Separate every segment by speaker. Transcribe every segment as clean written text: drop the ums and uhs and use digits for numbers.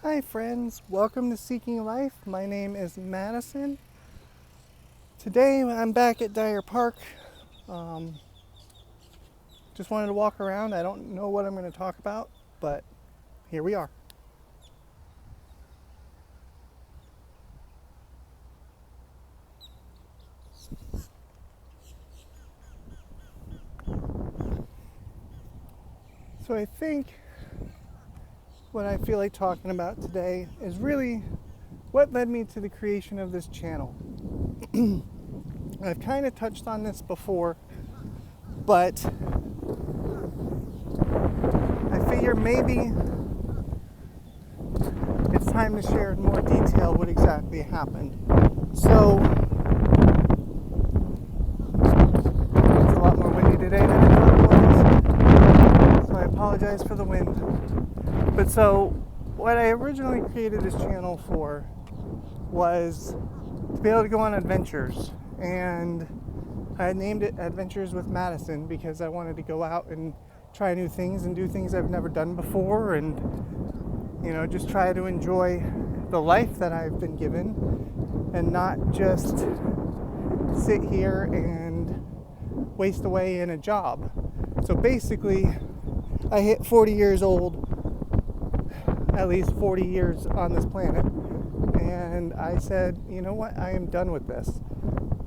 Speaker 1: Hi friends, welcome to Seeking Life. My name is Madison. Today I'm back at Dyer Park. Just wanted to walk around. I don't know what I'm going to talk about, but here we are. So I think what I feel like talking about today is really what led me to the creation of this channel. I've kind of touched on this before, but I figure maybe it's time to share in more detail what exactly happened. So, it's a lot more windy today than I thought it was, so I apologize for the wind. But so, what I originally created this channel for was to be able to go on adventures, and I had named it Adventures with Madison because I wanted to go out and try new things and do things I've never done before, and just try to enjoy the life that I've been given and not just sit here and waste away in a job. So basically, I hit 40 years old, at least 40 years on this planet, and I said, you know what, I am done with this.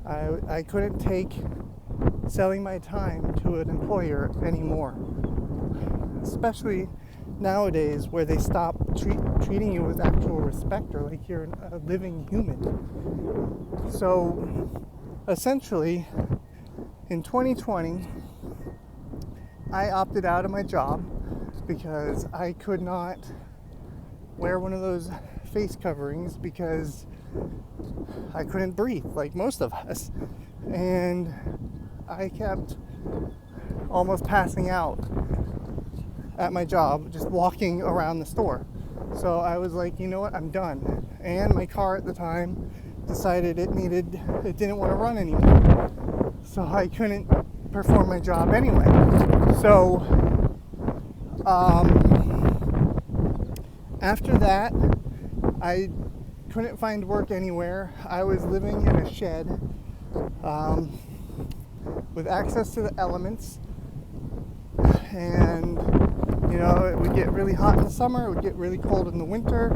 Speaker 1: I couldn't take selling my time to an employer anymore, especially nowadays where they stop treating you with actual respect or like you're a living human. So essentially in 2020 I opted out of my job because I could not wear one of those face coverings because I couldn't breathe like most of us, and I kept almost passing out at my job just walking around the store. So I was like, you know what, I'm done. And my car at the time decided it didn't want to run anymore, so I couldn't perform my job anyway. So after that, I couldn't find work anywhere. I was living in a shed with access to the elements, and it would get really hot in the summer, it would get really cold in the winter.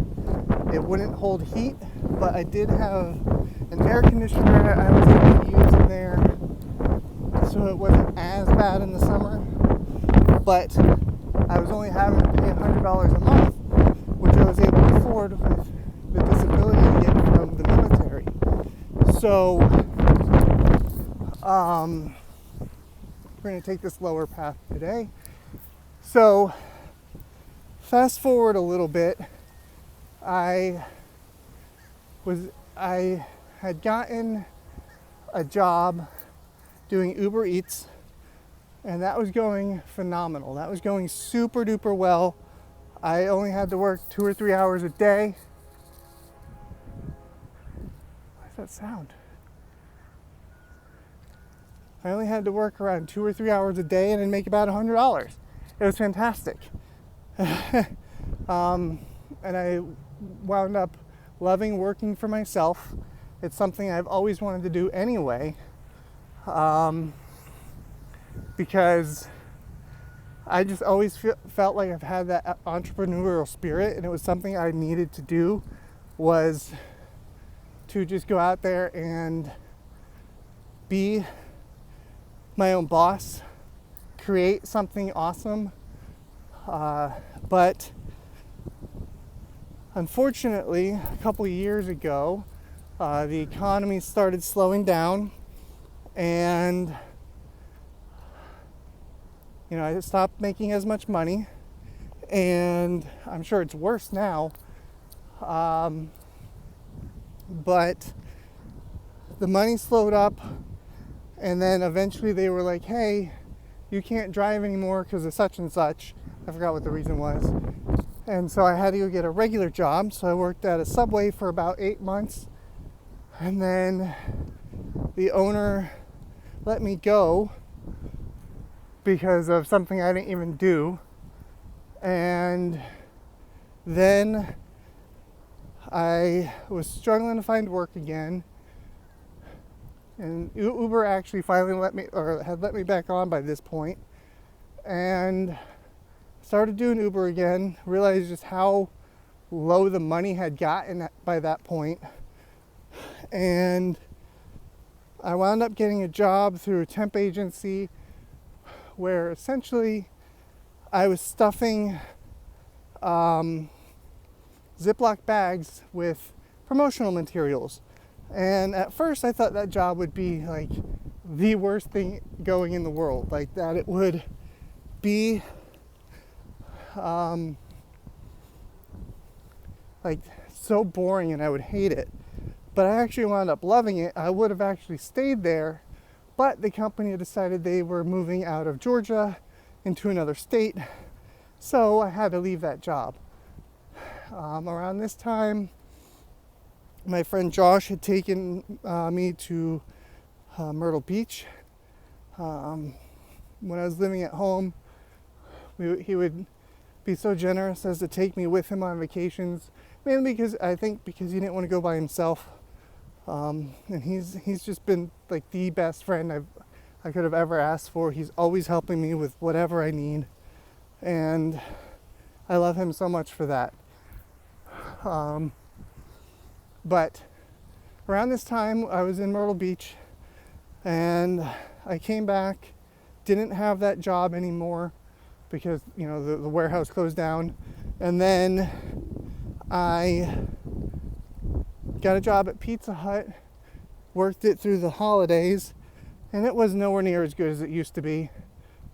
Speaker 1: It wouldn't hold heat, but I did have an air conditioner I was able to use in there, so it wasn't as bad in the summer. But I was only having to pay $100 a month, which I was able to afford with the disability I get from the military. So we're going to take this lower path today. So fast forward a little bit, I had gotten a job doing Uber Eats, and that was going phenomenal. That was going super duper well. I only had to work 2 or 3 hours a day. What's that sound? I only had to work around 2 or 3 hours a day and then make about $100. It was fantastic. And I wound up loving working for myself. It's something I've always wanted to do anyway, because I just always felt like I've had that entrepreneurial spirit, and it was something I needed to do, was to just go out there and be my own boss, create something awesome. But unfortunately, a couple of years ago, the economy started slowing down, and I stopped making as much money, and I'm sure it's worse now. But the money slowed up, and then eventually they were like, hey, you can't drive anymore because of such and such. I forgot what the reason was. And so I had to go get a regular job. So I worked at a Subway for about 8 months. And then the owner let me go because of something I didn't even do. And then I was struggling to find work again, and Uber actually finally had let me back on by this point, and started doing Uber again. Realized just how low the money had gotten by that point, and I wound up getting a job through a temp agency where essentially I was stuffing Ziploc bags with promotional materials. And at first I thought that job would be like the worst thing going in the world, like that it would be like so boring and I would hate it. But I actually wound up loving it. I would have actually stayed there, but the company decided they were moving out of Georgia into another state, so I had to leave that job. Around this time, my friend Josh had taken me to Myrtle Beach. When I was living at home, he would be so generous as to take me with him on vacations, mainly because he didn't want to go by himself. And he's just been like the best friend I could have ever asked for. He's always helping me with whatever I need, and I love him so much for that. But around this time, I was in Myrtle Beach, and I came back, didn't have that job anymore because, you know, the warehouse closed down. And then I got a job at Pizza Hut, worked it through the holidays, and it was nowhere near as good as it used to be,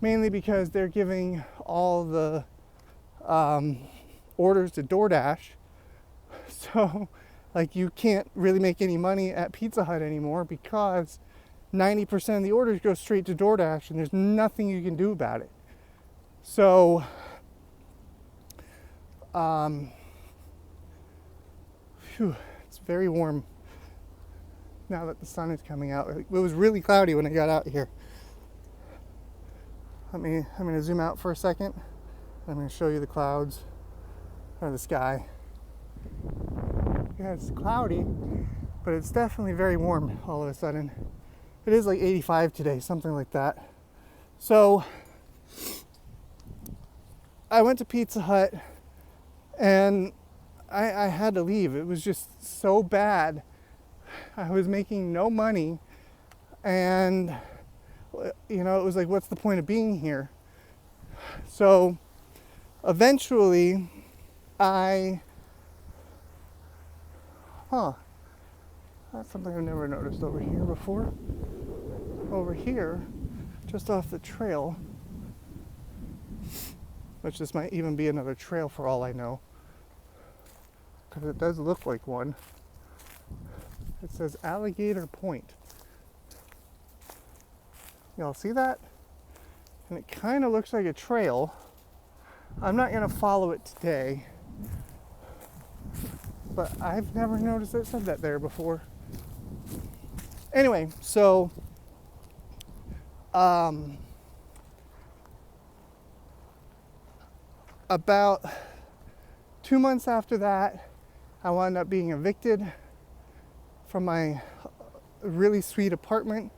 Speaker 1: mainly because they're giving all the orders to DoorDash. So, like, you can't really make any money at Pizza Hut anymore because 90% of the orders go straight to DoorDash and there's nothing you can do about it. So, it's very warm now that the sun is coming out. It was really cloudy when I got out here. I'm going to zoom out for a second. I'm going to show you the clouds or the sky. Yeah, it's cloudy, but it's definitely very warm all of a sudden. It is like 85 today, something like that. So I went to Pizza Hut and I had to leave. It was just so bad. I was making no money, and you know, it was like, what's the point of being here? So eventually that's something I've never noticed over here before. Over here, just off the trail, which this might even be another trail for all I know, because it does look like one. It says Alligator Point. Y'all see that? And it kind of looks like a trail. I'm not going to follow it today, but I've never noticed it said that there before. Anyway, so about 2 months after that, I wound up being evicted from my really sweet apartment.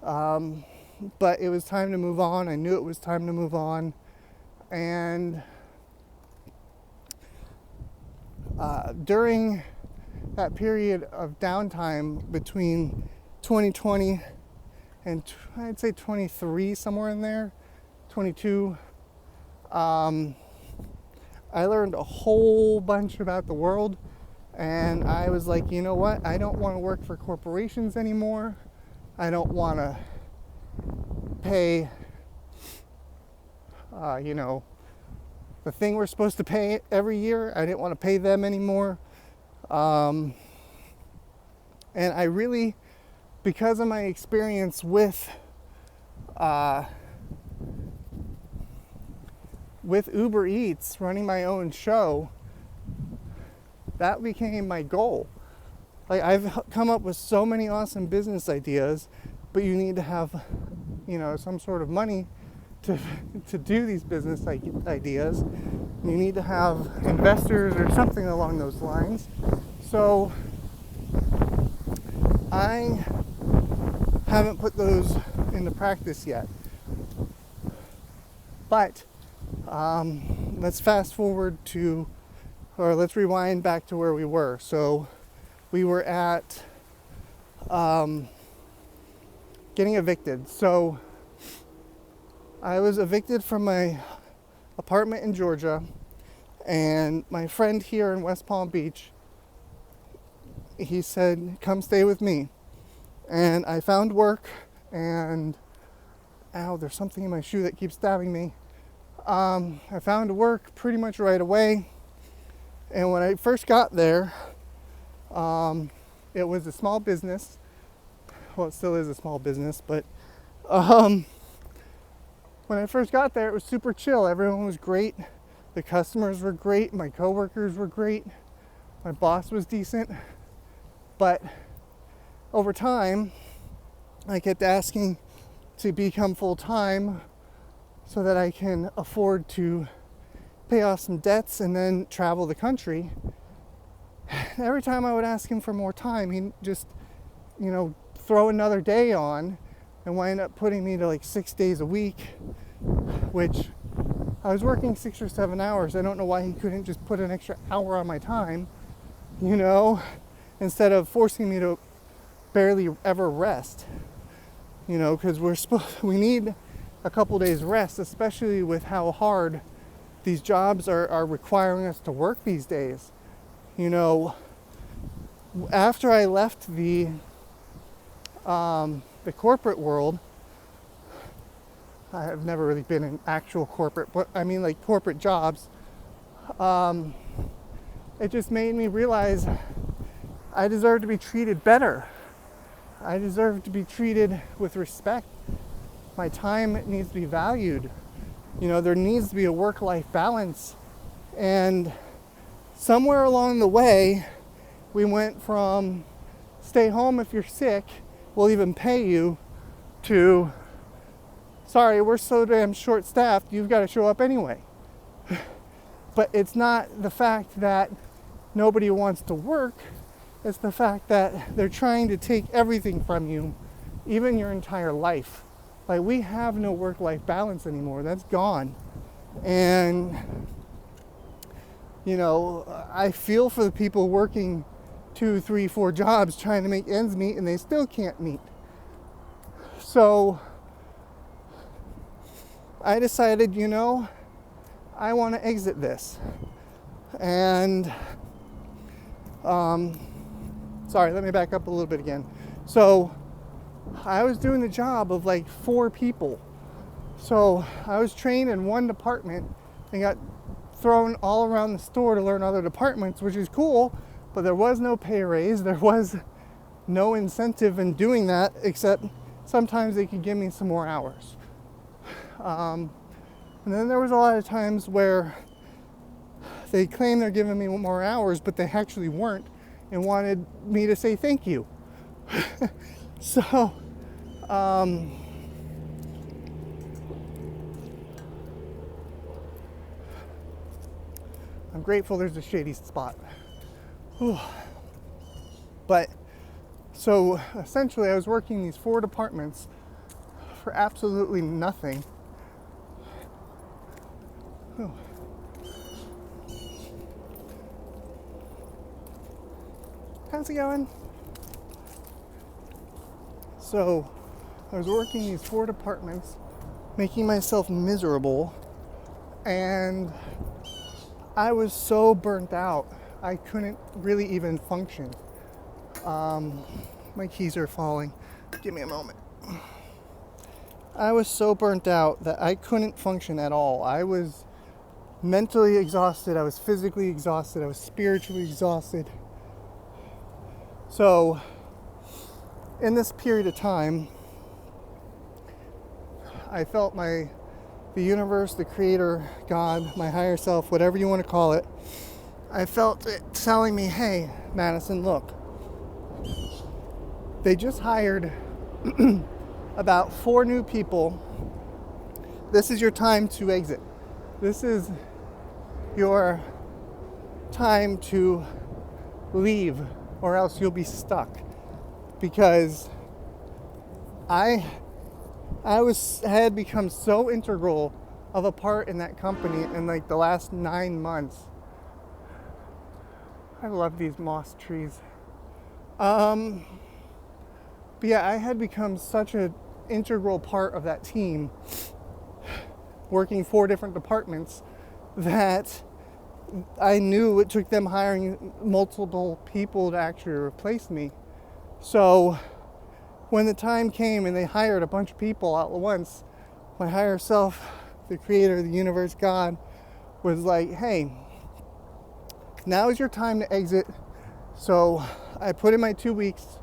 Speaker 1: But it was time to move on. I knew it was time to move on. And during that period of downtime between 2020 and I'd say 23, somewhere in there, 22, I learned a whole bunch about the world, and I was like, you know what? I don't want to work for corporations anymore. I don't want to pay, the thing we're supposed to pay every year. I didn't want to pay them anymore. And I really, because of my experience with Uber Eats, running my own show, that became my goal. Like, I've come up with so many awesome business ideas, but you need to have, some sort of money to to do these business ideas. You need to have investors or something along those lines. So I haven't put those into practice yet. But let's fast forward to, or let's rewind back to where we were. So we were at getting evicted. So I was evicted from my apartment in Georgia, and my friend here in West Palm Beach, he said, come stay with me. And I found work, and ow, there's something in my shoe that keeps stabbing me. I found work pretty much right away. And when I first got there, it was a small business. Well, it still is a small business, but when I first got there, it was super chill. Everyone was great. The customers were great. My coworkers were great. My boss was decent. But over time, I kept asking to become full-time so that I can afford to pay off some debts and then travel the country. Every time I would ask him for more time, he'd just, throw another day on and wind up putting me to like 6 days a week, which I was working 6 or 7 hours. I don't know why he couldn't just put an extra hour on my time, instead of forcing me to barely ever rest, because we need a couple days rest, especially with how hard these jobs are requiring us to work these days. After I left the corporate world, I have never really been in actual corporate, but I mean like corporate jobs. It just made me realize I deserve to be treated better. I deserve to be treated with respect. My time needs to be valued. There needs to be a work-life balance. And somewhere along the way, we went from stay home if you're sick, we'll even pay you, to sorry, we're so damn short-staffed, you've got to show up anyway. But it's not the fact that nobody wants to work, it's the fact that they're trying to take everything from you, even your entire life. Like, we have no work-life balance anymore. That's gone. And, I feel for the people working 2, 3, 4 jobs trying to make ends meet, and they still can't meet. So I decided, I want to exit this. And, sorry, let me back up a little bit again. So I was doing the job of like 4 people. So I was trained in one department and got thrown all around the store to learn other departments, which is cool, but there was no pay raise. There was no incentive in doing that, except sometimes they could give me some more hours. And then there was a lot of times where they claimed they're giving me more hours, but they actually weren't, and wanted me to say thank you. So, I'm grateful there's a shady spot. Whew. But, so essentially I was working these 4 departments for absolutely nothing. Oh. How's it going? So I was working these 4 departments, making myself miserable, and I was so burnt out, I couldn't really even function. My keys are falling. Give me a moment. I was so burnt out that I couldn't function at all. I was mentally exhausted, I was physically exhausted, I was spiritually exhausted. So, in this period of time, I felt the universe, the creator, God, my higher self, whatever you want to call it, I felt it telling me, hey, Madison, look, they just hired about 4 new people This is your time to exit. This is your time to leave, or else you'll be stuck. Because I had become so integral of a part in that company in like the last 9 months. I love these moss trees. But yeah, I had become such an integral part of that team, working 4 different departments, that I knew it took them hiring multiple people to actually replace me. So when the time came and they hired a bunch of people all at once, my higher self, the creator, the universe, God, was like, hey, now is your time to exit. So I put in my 2 weeks,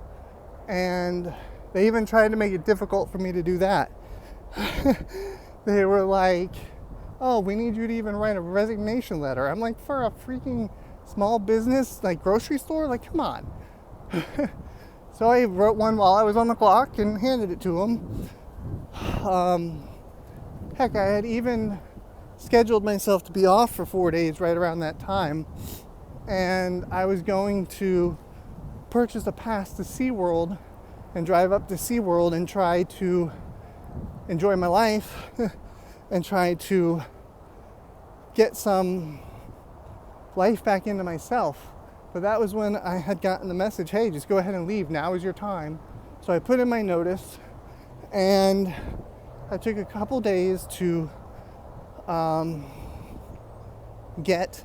Speaker 1: and they even tried to make it difficult for me to do that. They were like, oh, we need you to even write a resignation letter. I'm like, for a freaking small business, like grocery store? Like, come on. So I wrote one while I was on the clock and handed it to them. Heck, I had even scheduled myself to be off for 4 days right around that time. And I was going to purchase a pass to SeaWorld and drive up to SeaWorld and try to enjoy my life and try to get some life back into myself. But that was when I had gotten the message, hey, just go ahead and leave. Now is your time. So I put in my notice, and I took a couple days to get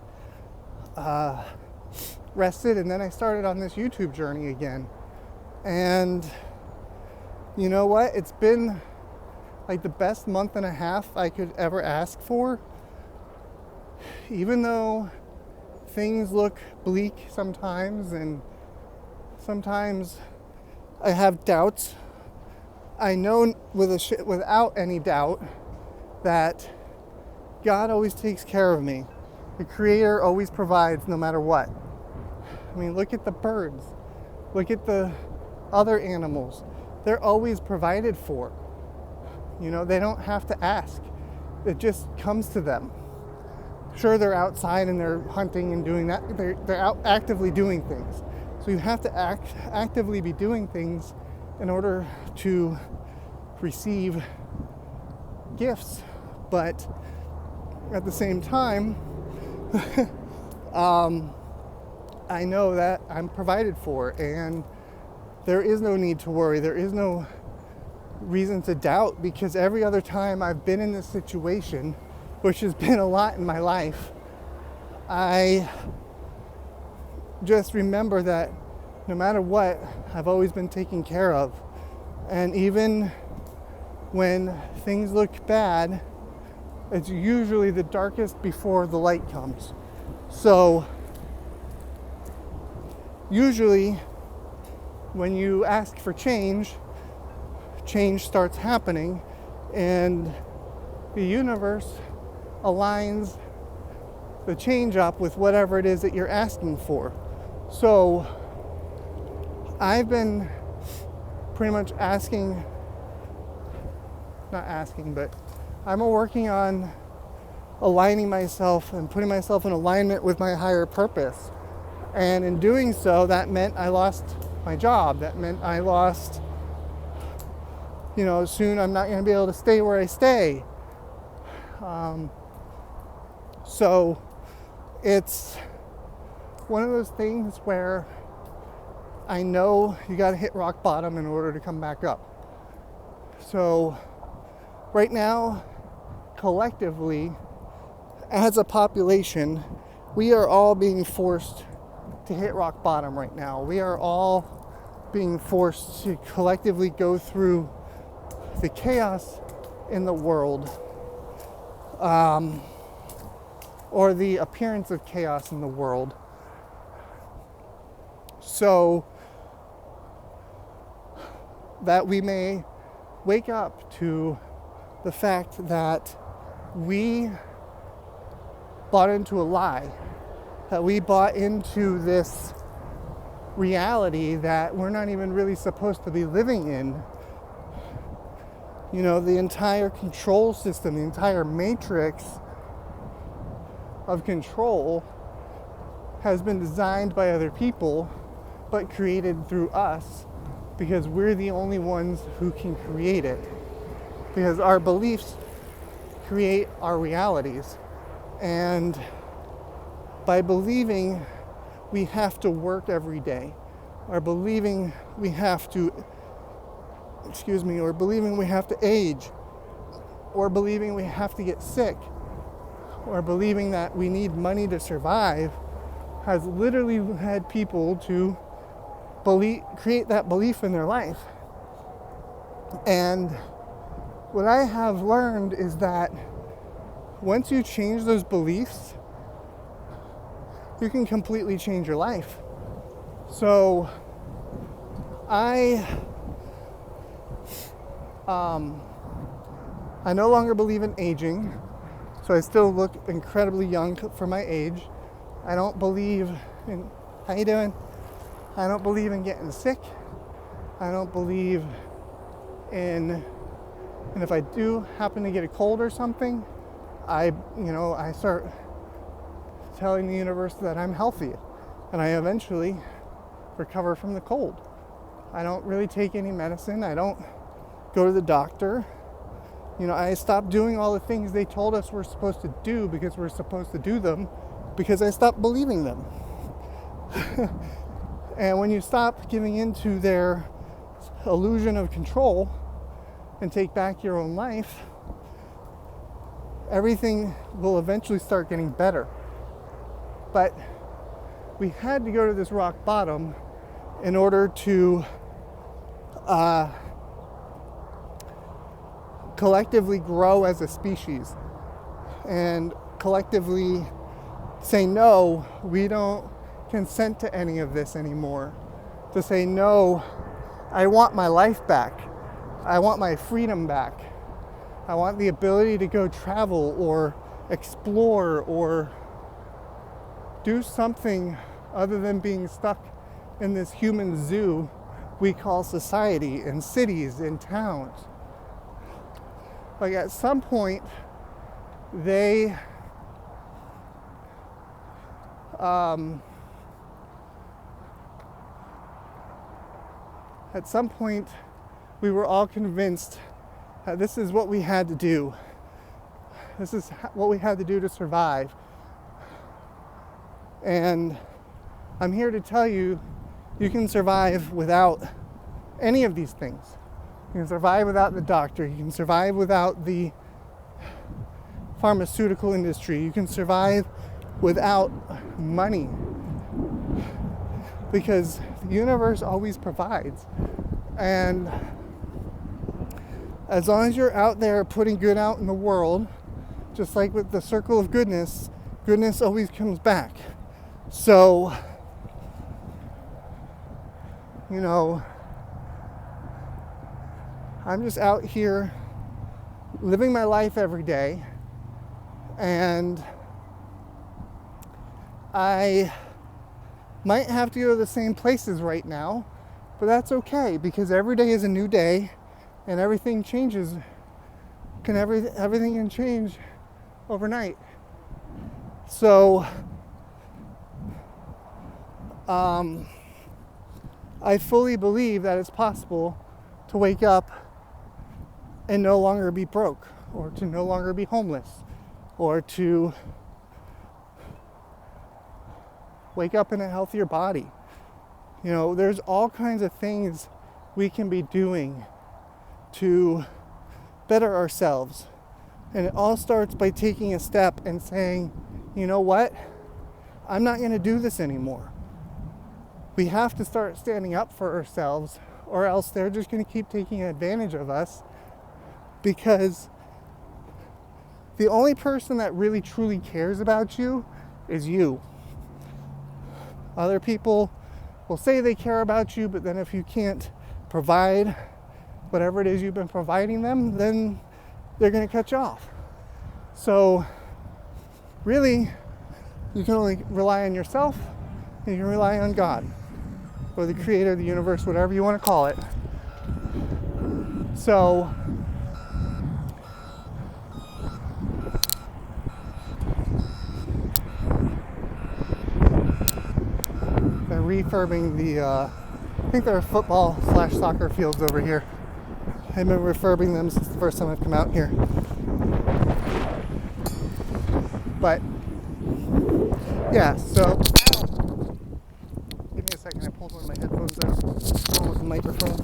Speaker 1: rested, and then I started on this YouTube journey again. And you know what? It's been like the best month and a half I could ever ask for. Even though things look bleak sometimes, and sometimes I have doubts, I know without any doubt that God always takes care of me. The Creator always provides no matter what. I mean, look at the birds. Look at the other animals. They're always provided for. You know, they don't have to ask. It just comes to them. Sure, they're outside and they're hunting and doing that. They're out actively doing things. So you have to actively be doing things in order to receive gifts. But at the same time, I know that I'm provided for, and there is no need to worry. There is no reason to doubt, because every other time I've been in this situation, which has been a lot in my life, I just remember that no matter what, I've always been taken care of. And even when things look bad, it's usually the darkest before the light comes. So usually when you ask for change, change starts happening, and the universe aligns the change up with whatever it is that you're asking for. So I've been pretty much I'm working on aligning myself and putting myself in alignment with my higher purpose. And in doing so, that meant I lost my job. That meant I lost, soon I'm not going to be able to stay where I stay. So it's one of those things where I know you got to hit rock bottom in order to come back up. So right now, collectively, as a population, we are all being forced to hit rock bottom right now. We are all being forced to collectively go through the chaos in the world, or the appearance of chaos in the world, so that we may wake up to the fact that we bought into a lie, that we bought into this reality that we're not even really supposed to be living in. The entire control system, the entire matrix of control has been designed by other people, but created through us, because we're the only ones who can create it. Because our beliefs create our realities. And by believing we have to work every day, or believing we have to, or believing we have to age, or believing we have to get sick, or believing that we need money to survive, has literally led people to create that belief in their life. And what I have learned is that once you change those beliefs, you can completely change your life. So I no longer believe in aging, so I still look incredibly young for my age. I don't believe in, how you doing? I don't believe in getting sick. I don't believe in, and if I do happen to get a cold or something, I start telling the universe that I'm healthy, and I eventually recover from the cold. I don't really take any medicine. I don't go to the doctor. I stopped doing all the things they told us we're supposed to do because we're supposed to do them, because I stopped believing them. And when you stop giving into their illusion of control and take back your own life, everything will eventually start getting better. But we had to go to this rock bottom in order to collectively grow as a species and collectively say, no, we don't consent to any of this anymore. To say, no, I want my life back. I want my freedom back. I want the ability to go travel or explore or do something other than being stuck in this human zoo we call society, in cities, in towns. Like at some point, they we were all convinced that this is what we had to do. This is what we had to do to survive. And I'm here to tell you, you can survive without any of these things. You can survive without the doctor. You can survive without the pharmaceutical industry. You can survive without money. Because the universe always provides. And as long as you're out there putting good out in the world, just like with the circle of goodness, goodness always comes back. So, I'm just out here living my life every day, and I might have to go to the same places right now, but that's okay, because every day is a new day and everything changes. Everything can change overnight. So I fully believe that it's possible to wake up and no longer be broke, or to no longer be homeless, or to wake up in a healthier body. There's all kinds of things we can be doing to better ourselves. And it all starts by taking a step and saying, you know what? I'm not going to do this anymore. We have to start standing up for ourselves, or else they're just going to keep taking advantage of us, because the only person that really truly cares about you is you. Other people will say they care about you, but then if you can't provide whatever it is you've been providing them, then they're going to cut you off. So really, you can only rely on yourself, and you can rely on God, or the creator of the universe, whatever you want to call it. So refurbing the, I think they're football / soccer fields over here. I've been refurbing them since the first time I've come out here. But yeah, so give me a second. I pulled one of my headphones out along with the microphone.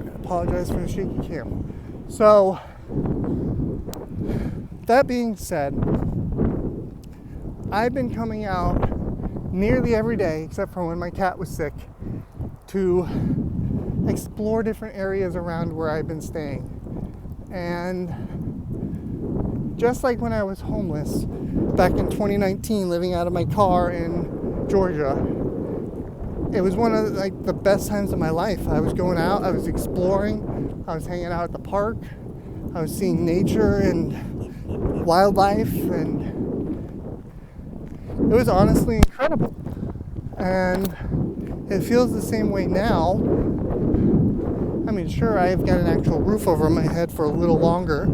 Speaker 1: I apologize for the shaky cam. So that being said, I've been coming out nearly every day, except for when my cat was sick, to explore different areas around where I've been staying. And just like when I was homeless back in 2019, living out of my car in Georgia, it was one of the best times of my life. I was going out, I was exploring, I was hanging out at the park, I was seeing nature and wildlife, and it was honestly incredible. And it feels the same way now. I mean, sure, I've got an actual roof over my head for a little longer,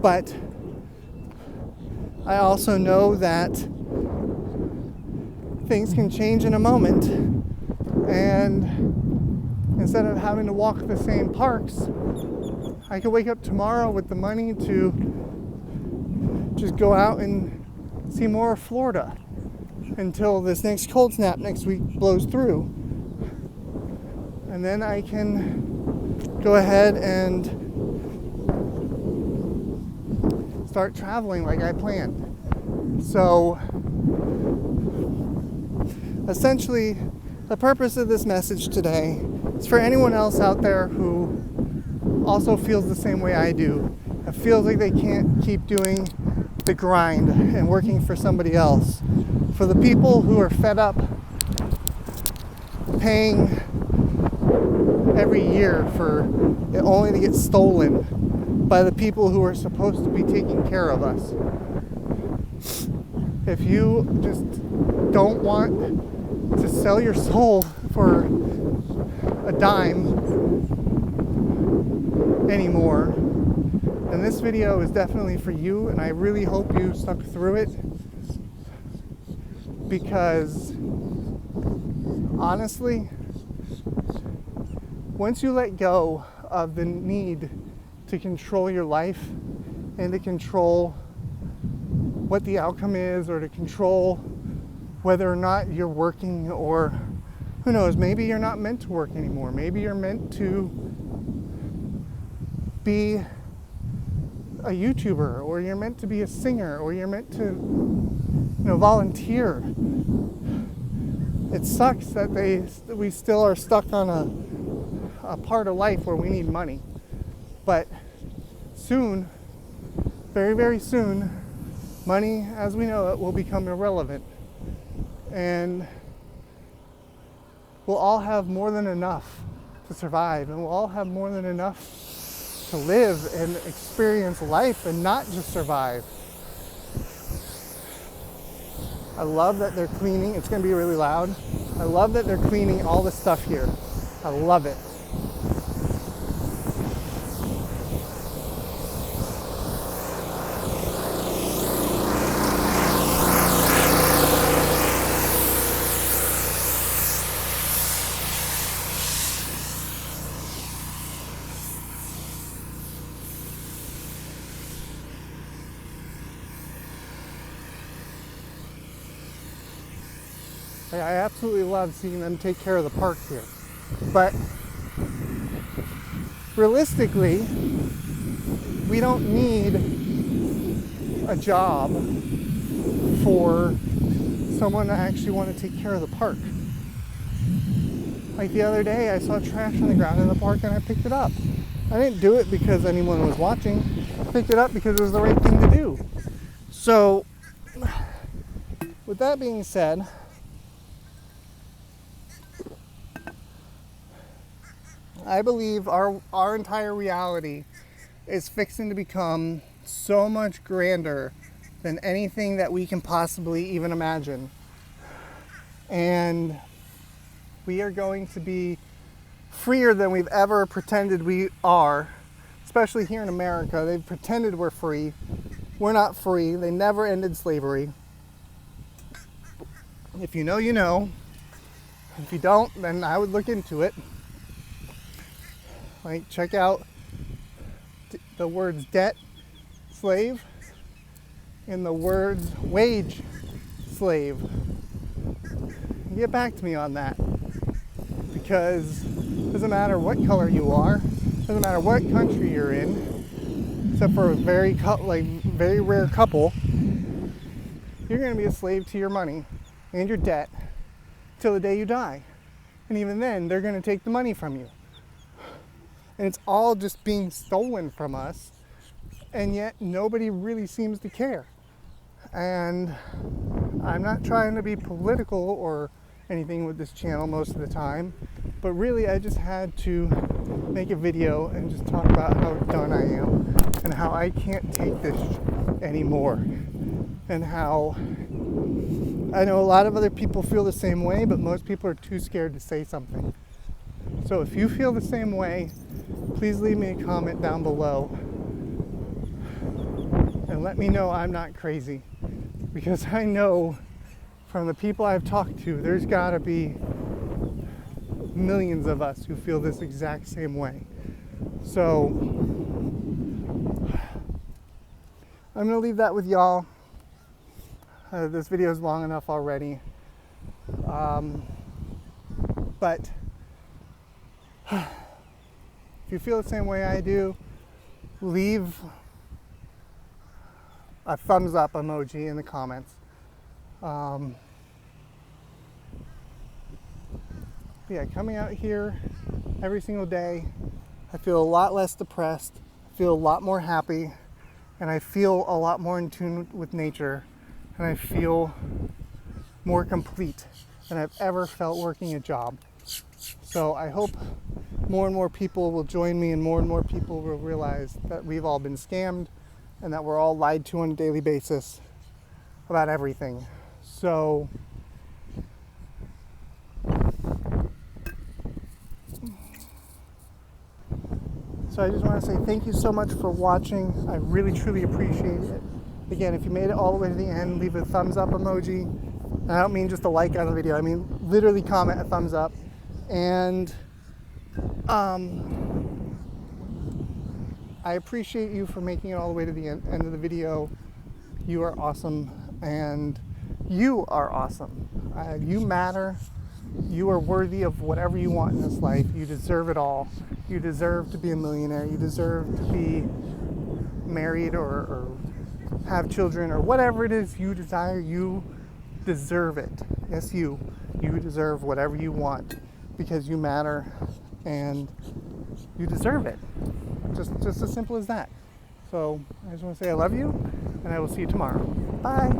Speaker 1: but I also know that things can change in a moment, and instead of having to walk the same parks, I could wake up tomorrow with the money to just go out and see more of Florida until this next cold snap next week blows through. And then I can go ahead and start traveling like I planned. So essentially, the purpose of this message today is for anyone else out there who also feels the same way I do. It feels like they can't keep doing the grind and working for somebody else. For the people who are fed up paying every year for it only to get stolen by the people who are supposed to be taking care of us. If you just don't want to sell your soul for a dime anymore, then this video is definitely for you, and I really hope you stuck through it, because honestly, once you let go of the need to control your life and to control what the outcome is, or to control whether or not you're working, or who knows, maybe you're not meant to work anymore. Maybe you're meant to be a YouTuber, or you're meant to be a singer, or you're meant to, volunteer. It sucks that we still are stuck on a part of life where we need money. But soon, very, very soon, money as we know it will become irrelevant. And we'll all have more than enough to survive, and we'll all have more than enough to live and experience life and not just survive. I love that they're cleaning. It's going to be really loud. I love that they're cleaning all the stuff here. I love it. I absolutely love seeing them take care of the park here. But realistically, we don't need a job for someone to actually want to take care of the park. Like the other day, I saw trash on the ground in the park and I picked it up. I didn't do it because anyone was watching. I picked it up because it was the right thing to do. So, with that being said, I believe our entire reality is fixing to become so much grander than anything that we can possibly even imagine. And we are going to be freer than we've ever pretended we are, especially here in America. They've pretended we're free. We're not free. They never ended slavery. If you know, you know. If you don't, then I would look into it. Like, check out the words debt, slave, and the words wage, slave. Get back to me on that. Because it doesn't matter what color you are, doesn't matter what country you're in, except for a very rare couple, you're going to be a slave to your money and your debt till the day you die. And even then, they're going to take the money from you. And it's all just being stolen from us, and yet nobody really seems to care. And I'm not trying to be political or anything with this channel most of the time, but really I just had to make a video and just talk about how done I am and how I can't take this anymore, and how I know a lot of other people feel the same way, but most people are too scared to say something. So if you feel the same way, please leave me a comment down below and let me know I'm not crazy, because I know from the people I've talked to, there's got to be millions of us who feel this exact same way. So I'm going to leave that with y'all. This video is long enough already. But if you feel the same way I do, leave a thumbs up emoji in the comments. Yeah, coming out here every single day, I feel a lot less depressed, I feel a lot more happy, and I feel a lot more in tune with nature, and I feel more complete than I've ever felt working a job. So I hope more and more people will join me, and more people will realize that we've all been scammed and that we're all lied to on a daily basis about everything. So I just want to say thank you so much for watching. I really, truly appreciate it. Again, if you made it all the way to the end, leave a thumbs up emoji. And I don't mean just a like on the video. I mean literally comment a thumbs up. And I appreciate you for making it all the way to the end of the video. You are awesome, and you are awesome. You matter. You are worthy of whatever you want in this life. You deserve it all. You deserve to be a millionaire. You deserve to be married or have children or whatever it is you desire. You deserve it. Yes, you deserve whatever you want, because you matter and you deserve it. Just as simple as that. So I just want to say I love you, and I will see you tomorrow. Bye.